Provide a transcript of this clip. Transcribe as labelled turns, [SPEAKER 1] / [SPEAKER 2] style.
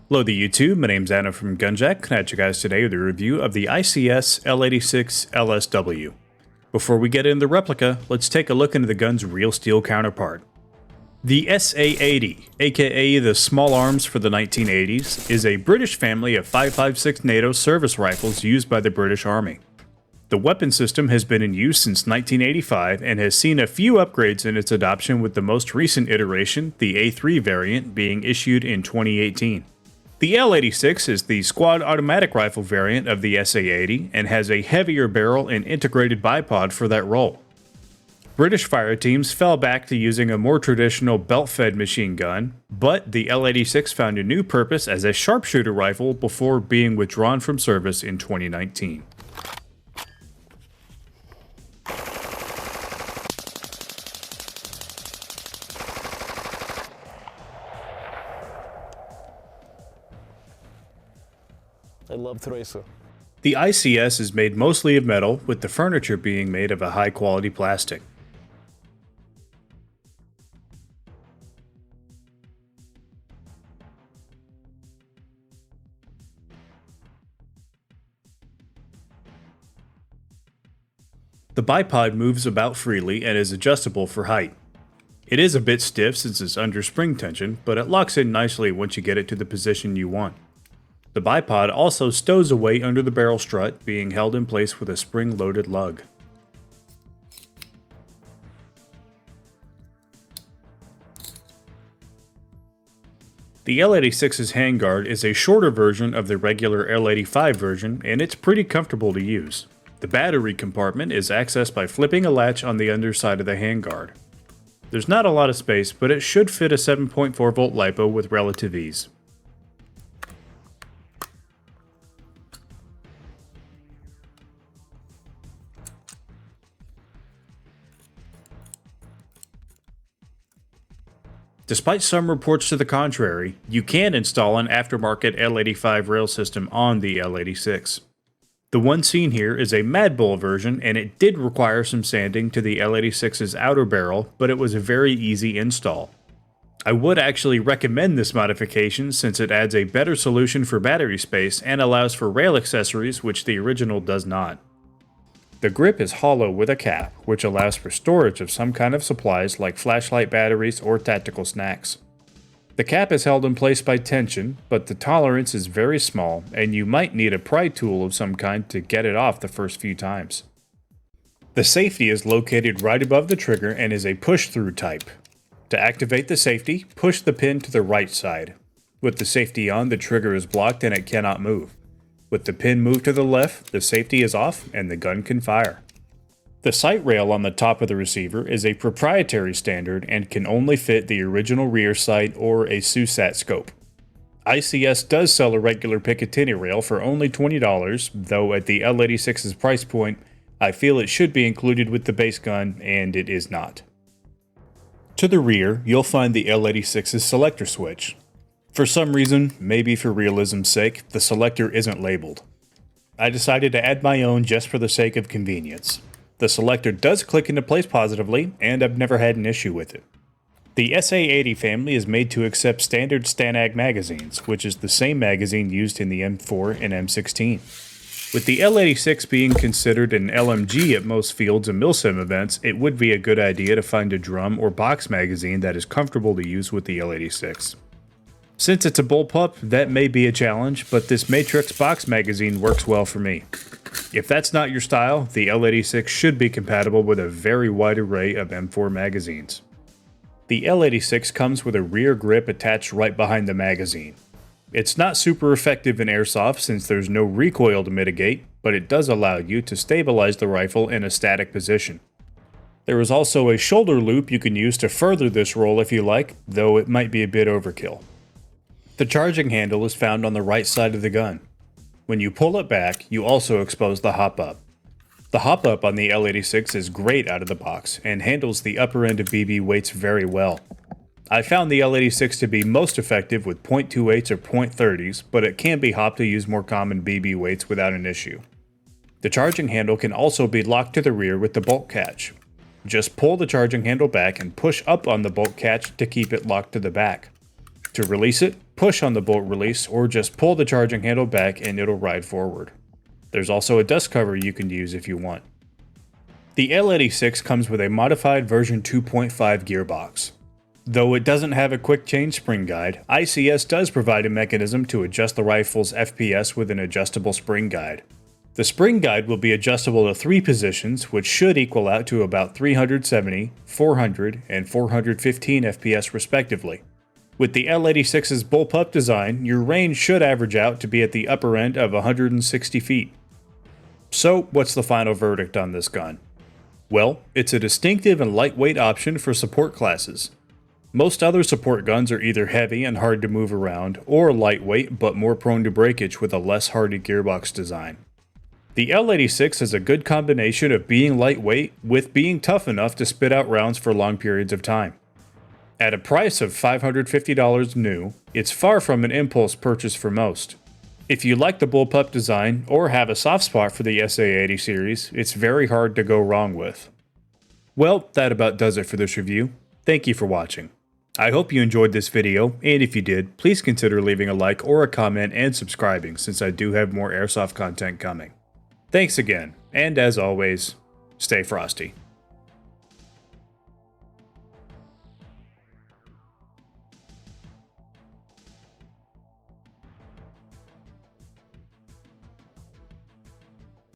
[SPEAKER 1] Hello the YouTube, my name's Adam from Gunjack, coming at you guys today with a review of the ICS L86 LSW. Before we get into the replica, let's take a look into the gun's real steel counterpart. The SA-80, aka the small arms for the 1980s, is a British family of 5.56 NATO service rifles used by the British Army. The weapon system has been in use since 1985 and has seen a few upgrades in its adoption, with the most recent iteration, the A3 variant, being issued in 2018. The L86 is the squad automatic rifle variant of the SA-80 and has a heavier barrel and integrated bipod for that role. British fire teams fell back to using a more traditional belt-fed machine gun, but the L86 found a new purpose as a sharpshooter rifle before being withdrawn from service in 2019.
[SPEAKER 2] I love Tracer.
[SPEAKER 1] The ICS is made mostly of metal, with the furniture being made of a high-quality plastic. The bipod moves about freely and is adjustable for height. It is a bit stiff since it's under spring tension, but it locks in nicely once you get it to the position you want. The bipod also stows away under the barrel strut, being held in place with a spring-loaded lug. The L86's handguard is a shorter version of the regular L85 version, and it's pretty comfortable to use. The battery compartment is accessed by flipping a latch on the underside of the handguard. There's not a lot of space, but it should fit a 7.4 volt LiPo with relative ease. Despite some reports to the contrary, you can install an aftermarket L85 Rail system on the L86. The one seen here is a Mad Bull version, and it did require some sanding to the L86's outer barrel, but it was a very easy install. I would actually recommend this modification since it adds a better solution for battery space and allows for rail accessories, which the original does not. The grip is hollow with a cap, which allows for storage of some kind of supplies like flashlight batteries or tactical snacks. The cap is held in place by tension, but the tolerance is very small, and you might need a pry tool of some kind to get it off the first few times. The safety is located right above the trigger and is a push-through type. To activate the safety, push the pin to the right side. With the safety on, the trigger is blocked and it cannot move. With the pin moved to the left, the safety is off and the gun can fire. The sight rail on the top of the receiver is a proprietary standard and can only fit the original rear sight or a SUSAT scope. ICS does sell a regular Picatinny rail for only $20, though at the L86's price point, I feel it should be included with the base gun, and it is not. To the rear, you'll find the L86's selector switch. For some reason, maybe for realism's sake, the selector isn't labeled. I decided to add my own just for the sake of convenience. The selector does click into place positively, and I've never had an issue with it. The SA-80 family is made to accept standard Stanag magazines, which is the same magazine used in the M4 and M16. With the L86 being considered an LMG at most fields and milsim events, it would be a good idea to find a drum or box magazine that is comfortable to use with the L86. Since it's a bullpup, that may be a challenge, but this Matrix box magazine works well for me. If that's not your style, the L86 should be compatible with a very wide array of M4 magazines. The L86 comes with a rear grip attached right behind the magazine. It's not super effective in airsoft since there's no recoil to mitigate, but it does allow you to stabilize the rifle in a static position. There is also a shoulder loop you can use to further this role if you like, though it might be a bit overkill. The charging handle is found on the right side of the gun. When you pull it back, you also expose the hop-up. The hop-up on the L86 is great out of the box and handles the upper end of BB weights very well. I found the L86 to be most effective with .28s or .30s, but it can be hopped to use more common BB weights without an issue. The charging handle can also be locked to the rear with the bolt catch. Just pull the charging handle back and push up on the bolt catch to keep it locked to the back. To release it, push on the bolt release or just pull the charging handle back and it'll ride forward. There's also a dust cover you can use if you want. The L86 comes with a modified version 2.5 gearbox. Though it doesn't have a quick change spring guide, ICS does provide a mechanism to adjust the rifle's FPS with an adjustable spring guide. The spring guide will be adjustable to 3 positions, which should equal out to about 370, 400, and 415 FPS respectively. With the L86's bullpup design, your range should average out to be at the upper end of 160 feet. So, what's the final verdict on this gun? Well, it's a distinctive and lightweight option for support classes. Most other support guns are either heavy and hard to move around, or lightweight but more prone to breakage with a less hardy gearbox design. The L86 is a good combination of being lightweight with being tough enough to spit out rounds for long periods of time. At a price of $550 new, it's far from an impulse purchase for most. If you like the bullpup design or have a soft spot for the SA80 series, it's very hard to go wrong with. Well, that about does it for this review. Thank you for watching. I hope you enjoyed this video, and if you did, please consider leaving a like or a comment and subscribing since I do have more Airsoft content coming. Thanks again, and as always, stay frosty.